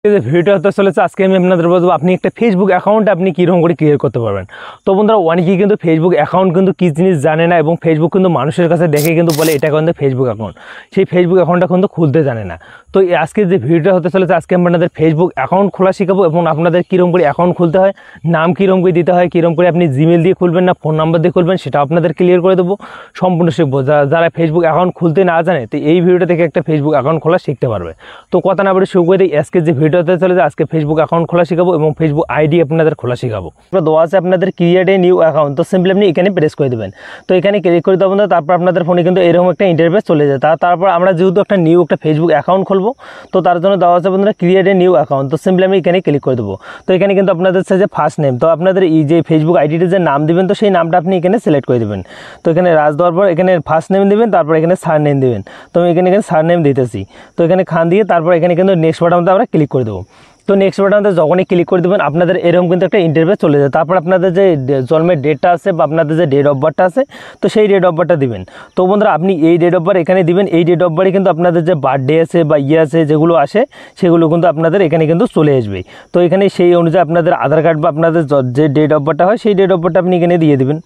ভিডিওটা হতে চলেছে আজকে আমি আপনাদের বলবো আপনি একটা ফেসবুক অ্যাকাউন্ট আপনি কীরকম করে ক্রিয়েট করতে পারবেন। তো বন্ধুরা অনেকেই কিন্তু ফেসবুক অ্যাকাউন্ট কিন্তু কী জিনিস জানে না এবং ফেসবুক কিন্তু মানুষের কাছে দেখে কিন্তু বলে এটা কিন্তু ফেসবুক অ্যাকাউন্ট, সেই ফেসবুক অ্যাকাউন্টটা কিন্তু খুলতে জানে না। তো আজকে যে ভিডিওটা হতে চলেছে আজকে আমি আপনাদের ফেসবুক অ্যাকাউন্ট খোলা শেখাবো এবং আপনাদের কীরকম করে অ্যাকাউন্ট খুলতে হয়, নাম কীরকম করে দিতে হয়, কীরকম করে আপনি জিমেল দিয়ে খুলবেন না ফোন নাম্বার দিয়ে খুলবেন সেটা আপনাদের ক্লিয়ার করে দেবো, সম্পূর্ণ শিখবো। যারা ফেসবুক অ্যাকাউন্ট খুলতে না জানে তো এই ভিডিওটা থেকে একটা ফেসবুক অ্যাকাউন্ট খোলা শিখতে পারবে। তো কথা না বলে শুরু করে দিই আজকে যে ভিডিওটা হতে চলেছে আজকে ফেসবুক অ্যাকাউন্ট খোলা শেখাবো এবং ফেসবুক আইডি আপনাদের খোলা শেখাবো। দেওয়া আছে আপনাদের ক্রিয়েট এ নিউ অ্যাকাউন্ট, তো সিম্পলি আপনি এখানে প্রেস করে দেবেন। তো এখানে ক্লিক করে দেবেন, তারপর আপনাদের ফোনে কিন্তু এরকম একটা ইন্টারফেস চলে যায়। তারপর আমরা যেহেতু একটা নিউ একটা ফেসবুক অ্যাকাউন্ট খুলবো তো তার জন্য দেওয়া আছে বন্ধুরা ক্রিয়েট এ নিউ অ্যাকাউন্ট, তো সিম্পলি আমি এখানে ক্লিক করে দেবো। তো এখানে কিন্তু আপনাদের যে ফার্স্ট নেম, তো আপনাদের এই যে ফেসবুক আইডিতে যে নাম দিবেন তো সেই নামটা আপনি এখানে সিলেক্ট করে দেবেন। তো এখানে রাজ দেওয়ার পর এখানে ফার্স্ট নেম দিবেন, তারপর এখানে সার নেম দিবেন। তো আমি এখানে সার নেম দিতেছি, তো এখানে খান দিয়ে তারপর এখানে কিন্তু নেক্সট বাটনটা আমরা ক্লিক করে দেবো। তো নেক্সট বাটনতে যখনই ক্লিক করে দেবেন আপনাদের এরকম কিন্তু একটা ইন্টারফেস চলে যায়। তারপর আপনাদের যে জন্মের ডেটটা আছে বা আপনাদের যে ডেট অফ বার্থটা আছে তো সেই ডেট অফ বার্থটা দিবেন। তো বন্ধুরা আপনি এই ডেট অফ বার্থ এখানে দিবেন, এই ডেট অফ বার্থে কিন্তু আপনাদের যে বার্থডে আছে বা আছে যেগুলো আসে সেগুলো কিন্তু আপনাদের এখানে কিন্তু চলে আসবে। তো এখানে সেই অনুযায়ী আপনাদের আধার কার্ড বা আপনাদের যে ডেট অফ বার্থটা হয় সেই ডেট অফ বার্থটা আপনি এখানে দিয়ে দেবেন।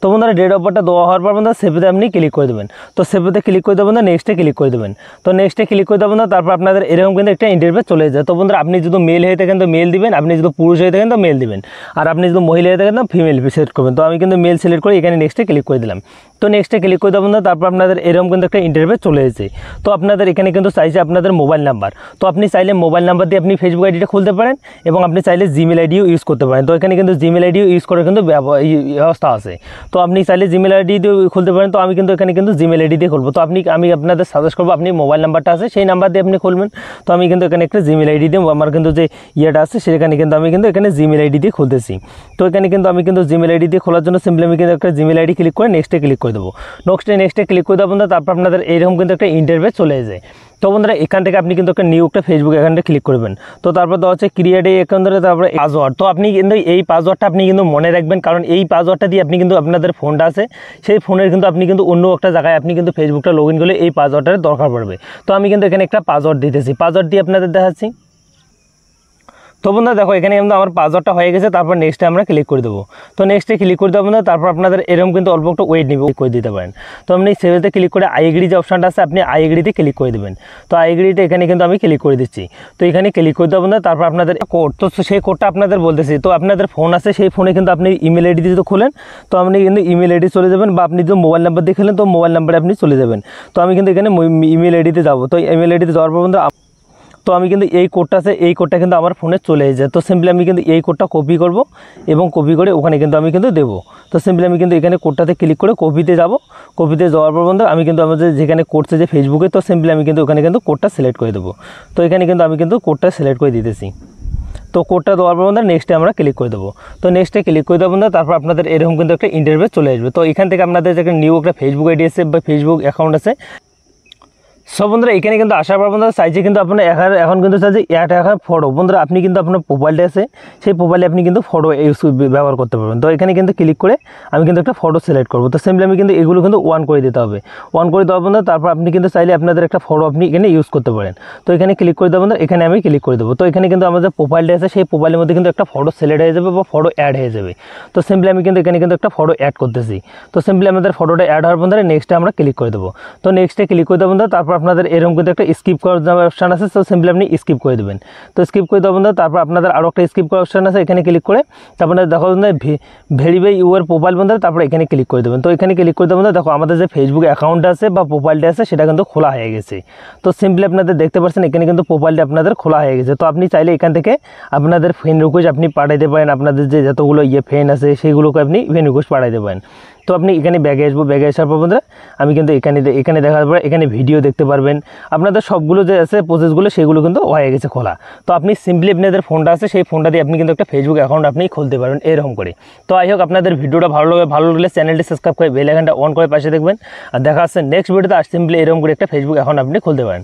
তো বন্ধুরা ডেট অফ বার্থটা দেওয়া হওয়ার পর বন্ধুরা সেভেতে আপনি ক্লিক করে দেবেন। তো সেভেতে ক্লিক করে দেবেন, নেক্সটে ক্লিক করে দেবেন। তো নেক্সটে ক্লিক করে দেবেন, তারপর আপনাদের এরকম কিন্তু একটা ইন্টারফেস চলে যায়। তো বন্ধুরা আপনি যদি মেল হয়ে থাকেন তো মেল দিবেন, আপনি যদি পুরুষ হয়ে থাকেন তো মেল দিবেন, আর আপনি যদি মহিলা হয়ে থাকেন তো ফিমেল সিলেক্ট করবেন। তো আমি কিন্তু মেল সিলেক্ট করে এখানে নেক্সটে ক্লিক করে দিলাম। তো নেক্সটে ক্লিক করে দেবেন, তারপর আপনাদের এরকম কিন্তু একটা ইন্টারফেস চলে এসেছে। তো আপনাদের এখানে কিন্তু চাইছে আপনাদের মোবাইল নাম্বার, তো আপনি চাইলে মোবাইল নাম্বার দিয়ে আপনি ফেসবুক আইডিটা খুলতে পারেন এবং আপনি চাইলে জিমেল আইডিও ইউজ করতে পারেন। তো এখানে কিন্তু জিমেল আইডিও ইউজ করার কিন্তু ব্যবস্থা আছে। তো আপনি চাইলে জিমেল আইডি দিয়ে খুলতে পারেন, তো আমি কিন্তু এখানে কিন্তু জিমেল আইডি দিয়ে খুলবো। তো আমি আপনাদের সাজেস্ট করবো আপনি মোবাইল নাম্বারটা আছে সেই নাম্বার দিয়ে আপনি খুলবেন। তো আমি কিন্তু এখানে একটা জিমেল আইডি দিয়ে আমার কিন্তু যে ইয়েটা আছে সেখানে কিন্তু আমি কিন্তু এখানে জিমেল আইডি দিয়ে খুলতেছি। তো এখানে কিন্তু আমি কিন্তু জিমেল আইডি দিয়ে খোলার জন্য সিম্পলি আমি কিন্তু একটা জিমেল আইডি ক্লিক করে নেক্সটে ক্লিক করে দেবো। নেক্সটে ক্লিক করে দেবেন, তারপর আপনাদের এইরকম কিন্তু একটা ইন্টারফেস চলে যায়। তো বন্ধুরা এখান থেকে আপনি কিন্তু একটা নিউ একটা ফেসবুক অ্যাকাউন্টে ক্লিক করবেন। তো তারপর দেওয়া হচ্ছে ক্রিয়েট এই অ্যাকাউন্টে, তারপরে পাসওয়ার্ড। তো আপনি কিন্তু এই পাসওয়ার্ডটা আপনি কিন্তু মনে রাখবেন, কারণ এই পাসওয়ার্ডটা দিয়ে আপনি কিন্তু আপনাদের ফোনটা আছে সেই ফোনের কিন্তু আপনি কিন্তু অন্য একটা জায়গায় আপনি কিন্তু ফেসবুকটা লগ ইন করলে এই পাসওয়ার্ডটার দরকার পড়বে। তো আমি কিন্তু এখানে একটা পাসওয়ার্ড দিতেছি, পাসওয়ার্ড দিয়ে আপনাদের দেখাচ্ছি। তো বন্ধুরা দেখো এখানে কিন্তু আমার পাসওয়ার্ডটা হয়ে গেছে, তারপর নেক্সটে আমরা ক্লিক করে দেবো। তো নেক্সটে ক্লিক করে দেবো না, তারপর আপনাদের এরকম কিন্তু অল্প একটা ওয়েট নিবে করে দিতে পারেন। তো আপনি সেভেতে ক্লিক করে আই এগ্রি যে অপশানটা আছে আপনি আই এগ্রিতে ক্লিক করে দেবেন। তো আই এগ্রিতে এখানে কিন্তু আমি ক্লিক করে দিচ্ছি। তো এখানে ক্লিক করে দেবো না, তারপর আপনাদের কোড, তো সেই কোডটা আপনাদের বলতেছি। তো আপনাদের ফোন আছে সেই ফোনে কিন্তু আপনি ইমেল আইডি দিয়ে খোলেন, তো আপনি কিন্তু ইমেল আইডি চলে যাবেন, বা আপনি যদি মোবাইল নাম্বার দিয়ে খেলেন তো মোবাইল নাম্বারে আপনি চলে যাবেন। তো আমি কিন্তু এখানে ইমেল আইডিতে যাবো। তো ইমেল আইডিতে যাওয়ার পর তো আমি কিন্তু এই কোডটা আছে এই কোডটা কিন্তু আমার ফোনে চলে যায়। তো সিম্পলি আমি কিন্তু এই কোডটা কপি করব এবং কপি করে ওখানে কিন্তু আমি কিন্তু দেবো। তো সিম্পলি আমি কিন্তু এখানে কোডটাতে ক্লিক করে কপিতে যাব। কপিতে যাওয়ার পর বন্ধু আমি কিন্তু আমাদের যেখানে করছে যে ফেসবুকে, তো সিম্পলি আমি কিন্তু ওখানে কিন্তু কোডটা সিলেক্ট করে দেবো। তো এখানে কিন্তু আমি কিন্তু কোডটা সিলেক্ট করে দিতেছি। তো কোডটা দেওয়ার পর বন্ধু নেক্সটে আমরা ক্লিক করে দেবো। তো নেক্সটে ক্লিক করে দেবো বন্ধু, তারপর আপনাদের এরকম কিন্তু একটা ইন্টারফেস চলে আসবে। তো এখান থেকে আপনাদের যে নিউ একটা ফেসবুক আইডি আছে বা ফেসবুক অ্যাকাউন্ট আছে সব বন্ধুরা এখানে কিন্তু আসার পর বন্ধুরা চাইছে কিন্তু আপনার এখন কিন্তু চাইছে অ্যাড একটা ফটো। বন্ধুরা আপনি কিন্তু আপনার প্রোফাইলটা আছে সেই প্রোফাইলে আপনি কিন্তু ফটো ব্যবহার করতে পারবেন। তো এখানে কিন্তু ক্লিক করে আমি কিন্তু একটা ফটো সিলেক্ট করবো। তো সিম্পলি আমি কিন্তু এগুলো কিন্তু অন করে দিতে হবে। অন করে দেওয়া বন্ধুরা তারপর আপনি কিন্তু চাইলে আপনাদের একটা ফটো আপনি এখানে ইউজ করতে পারেন। তো এখানে ক্লিক করে দেবো, এখানে আমি ক্লিক করে দেবো। তো এখানে কিন্তু আমাদের প্রোফাইলটা আছে সেই প্রোফাইলের মধ্যে কিন্তু একটা ফটো সিলেক্ট হয়ে যাবে বা ফটো অ্যাড হয়ে যাবে। তো সিম্পলি আমি কিন্তু এখানে কিন্তু একটা ফটো অ্যাড করতেছি। তো সিম্পলি আমাদের ফটোটা অ্যাড হওয়ার বন্ধুরা নেক্সটে আমরা ক্লিক করে দেবো। তো নেক্সটে ক্লিক করে দেবো, তারপর আপনাদের এরকম কিন্তু স্কিপ করার যে অপশান আছে তো সিম্পলি আপনি স্কিপ করে দেবেন। তো স্কিপ করে দেবেন, তারপর আপনাদের আরও একটা স্কিপ করার অপশান আছে এখানে ক্লিক করে তারপর দেখো ভেরিফাই ইউর প্রোফাইল বন্ধু, তারপর এখানে ক্লিক করে দেবেন। তো এখানে ক্লিক করে দেবেন, দেখো আমাদের যে ফেসবুক অ্যাকাউন্ট আছে বা প্রোফাইলটা আছে সেটা কিন্তু খোলা হয়ে গেছে। তো সিম্পলি আপনাদের দেখতে পাচ্ছেন এখানে কিন্তু প্রোফাইলটা আপনাদের খোলা হয়ে গেছে। তো আপনি চাইলে এখান থেকে আপনাদের ফ্রেন্ড রিকোয়েস্ট আপনি পাঠাইতে পারেন, আপনাদের যে যতগুলো ফ্রেন্ড আছে সেইগুলোকে আপনি ফ্রেন্ড রিকোয়েস্ট পাঠাইতে পারেন। তো আপনি এখানে ব্যাগে আসবো, ব্যাগে আসার পর বন্ধুরা আমি কিন্তু এখানে দেখার পর এখানে ভিডিও দেখতে পারবেন। আপনাদের সবগুলো যে আছে প্রসেসগুলো সেগুলো কিন্তু হয়ে গেছে খোলা। তো আপনি সিম্পলি আপনাদের ফোনটা আছে সেই ফোনটা দিয়ে আপনি কিন্তু একটা ফেসবুক অ্যাকাউন্ট আপনি খুলতে পারবেন এরকম করে। তো আই হোক আপনাদের ভিডিওটা ভালো লাগলে চ্যানেলটি সাবস্ক্রাইব করে বেল আইকনটা অন করে পাশে দেখবেন। আর দেখা হচ্ছে নেক্সট ভিডিওতে আর সিম্পলি এরকম করে একটা ফেসবুক অ্যাকাউন্ট আপনি খুলতে পারেন।